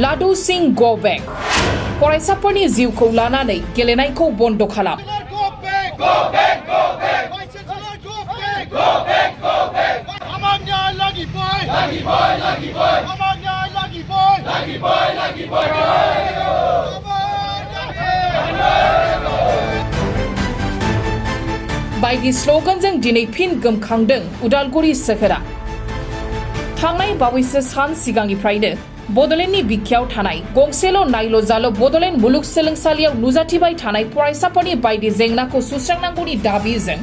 लाडु सिंह गो बेक फरायसाफोरनि जिउखौ लानानै गेलेनायखौ बन्द खालाम बायदि स्लोगानजों दिनै फिन गोमखांदों उदालगुरि सोहोरा थांनाय बावैसो सान सिगांनिफ्रायनो बडलेण्डनि बिखायाव थानाय गंसेल' नायल' जाल' बडलेण्ड मुलुगसोलोंसालियाव नुजाथिबाय थानाय फरायसाफोरनि बायदि जेंनाखौ सुस्रांनांगौनि दाबिजों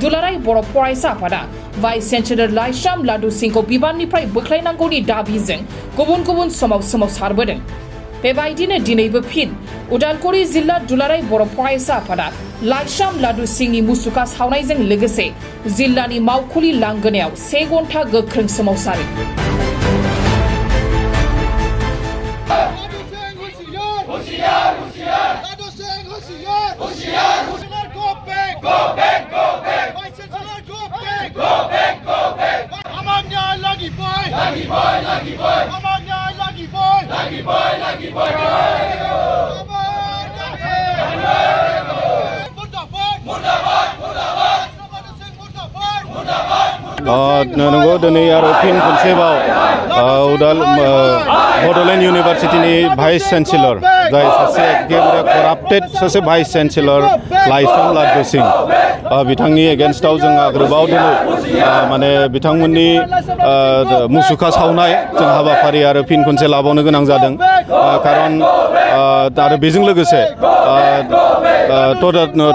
दुलाराय बर' फरायसा आफादा भाइस चेन्सेलर लाइस्राम लाडु सिंहखौ बिबाननिफ्राय बोख्लायनांगौनि दाबिजों गुबुन गुबुन समाव सोमावसारबोदों। बेबायदिनो दिनैबो फिन उदालगुरि जिल्ला दुलाराय बर' फरायसा आफादा लाइस्राम लाडु सिंहनि मुसुखा सावनायजों लोगोसे जिल्लानि मावखुलि लांगोनायाव 1 घन्टा गोख्रों सोमावसारो। नंगौ दिनै आरो फिन खनसेबाव बडलेण्ड इउनिभार्सिटिनि भाइस चेन्सेलर जाय सासे एकेबारे कराप्टेड सासे भाइस चेन्सेलर लाइस्राम लाडु सिंह बिथांनि एगेन्स्टआव जों आरोबाव दिनै माने बिथांमोननि मुसुखा सावनाय जों हाबाफारि आरो फिन खनसे लाबावनो गोनां जादों खारन आरो बेजों लोगोसे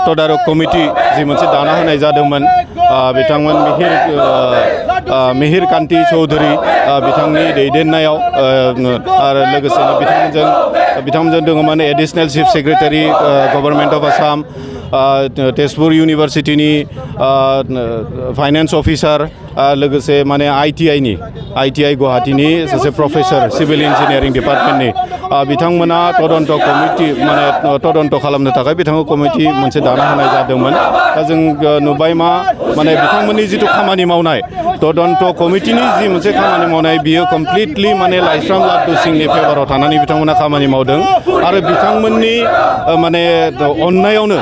तदारक कमिटि जि मोनसे दाना होनाय जादोंमोन बिथांमोन मिहिर कान्ति चौधुरी बिथांनि दैदेननायाव आरो लोगोसेनो बिथांमोनजों दङमोन additional chief secretary government of Assam Tezpur इउनिभार्सिटिनि फाइनेन्स अफिसार लोगोसे माने आइटिआइ गुवाहाटीनि सासे प्रफेसर सिभिल इन्जिनियारिं डिपार्टमेन्टनि बिथांमोना तदन्त कमिटि माने तदन्त खालामनो थाखाय बिथांखौ कमिटि मोनसे दाना होनाय जादोंमोन। दा जों नुबाय माने बिथांमोननि जिथु खामानि मावनाय तदन्त कमिटिनि जि मोनसे खामानि मावनाय बियो कमप्लिटलि माने लाइस्राम लाडु सिंहनि फेभाराव थानानै बिथांमोना खामानि मावदों आरो बिथांमोननि माने अननायावनो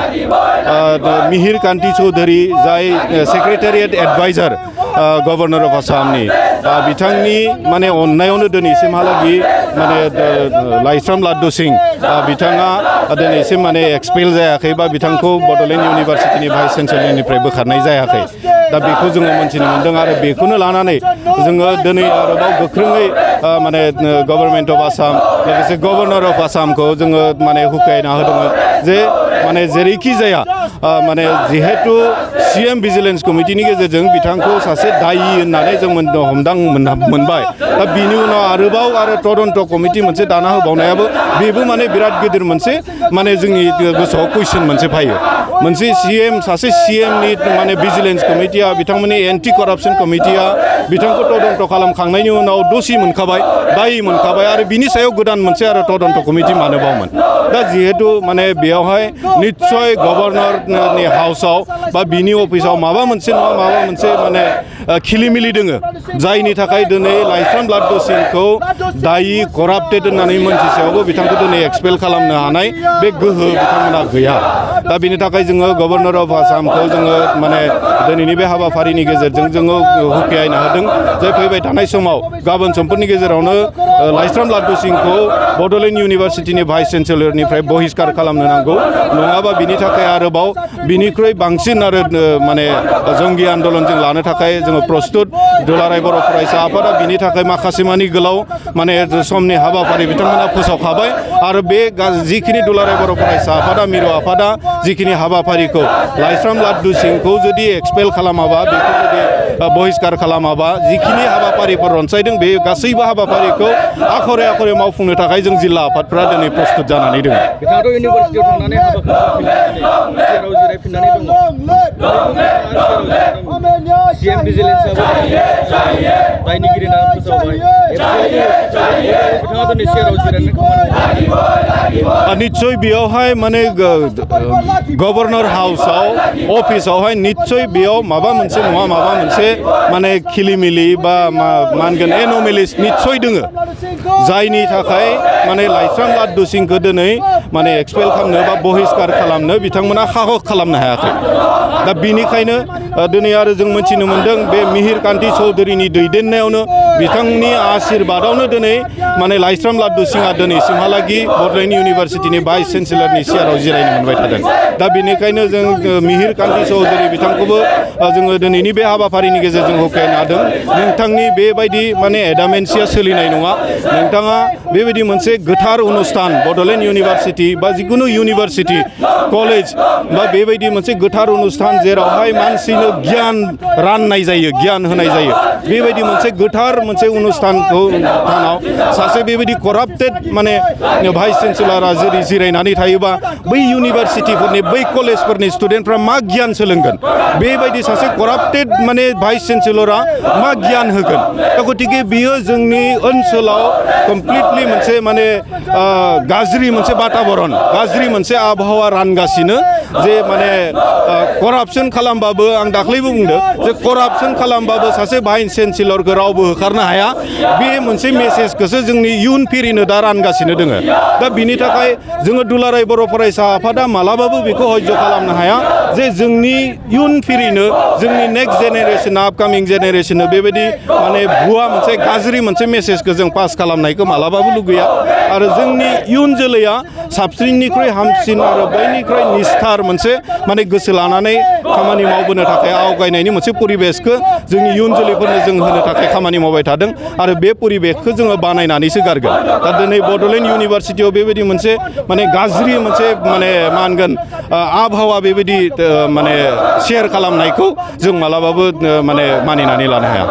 मिहिर कान्ति चौधुरी जाय सेक्रेटारियेट एडभाइजार गभर्नर अफ आसामनि बिथांनि माने अननायावनो दिनैसिमहालागै माने लाइस्राम लाडु सिंह बिथाङा दिनैसिम माने एक्सपेल जायाखै बा बिथांखौ बडलेण्ड इउनिभार्सिटिनि भाइस चेन्सेलरनिफ्राय बोखारनाय जायाखै। दा बेखौ जोङो मोनथिनो मोन्दों आरो बेखौनो लानानै जोङो दिनै आरोबाव गोख्रोङै माने गभर्नमेन्ट अफ आसाम लोगोसे गभर्नर अफ आसामखौ जोङो माने हुखायना होदोंमोन जे माने जेरैखि जाया माने जिहेतु CM भिजिलेन्स कमिटिनि गेजेरजों बिथांखौ सासे दायि होननानै जों हमदां मोनबाय। दा बिनि उनाव आरोबाव तदन्त कमिटि मोनसे दाना होबावनायाबो बेबो माने बिराद गिदिर मोनसे माने जोंनि गोसोआव कुइसन मोनसे फैयो। मोनसे सासे CMनि माने भिजिलेन्स कमिटिया बिथांमोननि एन्टि करापसन कमिटिया बिथांखौ तदन्त खालामखांनायनि उनाव दोषि मोनखाबाय दायि मोनखाबाय आरो बिनि सायाव गोदान मोनसे आरो तदन्त कमिटि मानोबावमोन। दा जिहेतु माने बेयावहाय निश्चय गभर्नरनि हाउसआव बा बिनि अफिसाव माबा मोनसे नङा माबा मोनसे माने खिलिमिलि दोङो जायनि थाखाय दिनै लाइस्राम लाडु सिंहखौ दायि कराप्टेड होननानै मोनथिसेयावबो बिथांखौ दिनै एक्सपेल खालामनो हानाय बे गोहो बिथांमोनहा गैया। दा बिनि थाखाय जोङो गभर्नर अफ आसामखौ जोङो माने दिनैनि बे हाबाफारिनि गेजेरजों जोङो हुखियायना होदों जे फैबाय थानाय समाव गाबोन समफोरनि गेजेरावनो लाइस्राम लाडु सिंहखौ बडलेण्ड इउनिभार्सिटिनि भाइस चेन्सेलरनिफ्राय बहिष्कार खालामनो नांगौ नङाबा बिनि थाखाय आरोबाव बिनिख्रुइ बांसिन आरो माने जंगि आन्दोलनजों लानो थाखाय जोङो प्रस्तुत दुलाराय बर' फरायसा आफादा बिनि थाखाय माखासे मानि गोलाव माने समनि हाबाफारि बिथांमोना फोसावखाबाय आरो बे जिखिनि दुलाराय बर' फरायसा आफादा मिरु आफादा जिखिनि हाबाफारिखौ लाइस्राम लाडु सिंहखौ जुदि एक्सपेल खालामाबा बेखौ जुदि बहिष्कार खालामाबा जिखिनि हाबाफारिफोर रनसायदों बे गासैबो हाबाफारिखौ आखरे आखरे मावफुंनो थाखाय जों जिल्ला आफादफ्रा दिनै प्रस्तुत जानानै दङ। बिथाङाथ' इउनिभार्सिटियाव थांनानै हाबाखौ जिरायफिननानै दङ। CM भिजिलेन्सआबो दायनिगिरि होनना फोसावबाय बिथाङा दिनै चेयाराव जिरायनानै खामानि मावो निश्चय बेयावहाय माने गभर्नर हाउसाव अफिसावहाय निश्चय बेयाव माबा मोनसे नङा माबा मोनसे माने खिलिमिलि बा मा होनगोन एन'मेलिस निश्चय दोङो जायनि थाखाय माने लाइस्राम लाद्दु सिंखौ दिनै माने एक्सपेल खालामनो बा बहिष्कार खालामनो बिथांमोना साहस खालामनो हायाखै दा बिनिखायनो दिनै आरो जों मिथिनो मोन्दों बे मिहिर कान्ति चौधुरीनि दैदेननायावनो बिथांनि आशीर्बादावनो दिनै माने लाइस्राम लाद्दु सिंहा दिनैसिमहालागि बड'लेण्ड इउनिभारसिटिनि भाइस चेन्सेलरनि चेयाराव जिरायनो मोनबाय थादों दा बेनिखायनो जों मिहिर कान्ति चौधुरी बिथांखौबो जोङो दिनैनि बे हाबाफारिनि गेजेरजों होख्रायनो हादों नोंथांनि बेबायदि माने एडामेन्सिया सोलिनाय नङा नोंथाङा बेबायदि मोनसे गोथार अनुस्थान बड'लेण्ड इउनिभारसिटि बा जिखुनु इउनिभारसिटि कलेज बा बेबायदि मोनसे गोथार अनुस्थान जेरावहाय मानसिनो गियान राननाय जायो गियान होनाय जायो बेबायदि मोनसे गोथार मोनसे अनुस्थानखौ थानाव सासे बेबायदि कराप्टेड माने भाइस चेन्सेलरा जुदि जिरायनानै थायोबा बै इउनिभारसिटिफोरनि बै कलेजफोरनि स्टुडेन्टफ्रा मा गियान सोलोंगोन बेबायदि सासे कराप्टेड माने भाइस चेन्सेलरा मा गियान होगोन दा गतिके बियो जोंनि ओनसोलाव कमप्लिटलि मोनसे माने गाज्रि मोनसे बाताबरन गाज्रि मोनसे आबहावा रानगासिनो जे माने करापसन खालामबाबो आं दाख्लैबो बुंदों जे करापसन खालामबाबो सासे भाइस चेन्सेलरखौ रावबो होखारनो हाया बे मोनसे मेसेजखौसो जोंनि इयुन फिरिनो दा रानगासिनो दोङो दा बिनि थाखाय जोङो दुलाराय बर' फरायसा आफादा मालाबाबो बेखौ हयज' खालामनो हाया जे जोंनि इयुन फिरिनो जोंनि नेक्स्ट जेनेरेसन आपकामिं जेनेरेसननो बेबायदि माने भुवा मोनसे गाज्रि मोनसे मेसेजखौ जों पास खालामनायखौ मालाबाबो लुगैया आरो जोंनि इयुन जोलैया साबसिननिख्रुइ हामसिन आरो बयनिख्रुइ निस्थार मोनसे माने गोसो लानानै खामानि मावबोनो थाखाय आवगायनायनि मोनसे परिबेसखौ जोंनि इयुन जोलैफोरनो जों होनो थाखाय खामानि मावबाय थादों आरो बे परिबेसखौ जोङो बानायनानैसो गारगोन दा दिनै बड'लेण्ड इउनिभारसिटियाव बेबायदि मोनसे माने गाज्रि मोनसे माने मा होनगोन आबहावा बेबायदि माने शेयार खालामनायखौ जों मालाबाबो माने मानिनानै लानो हाया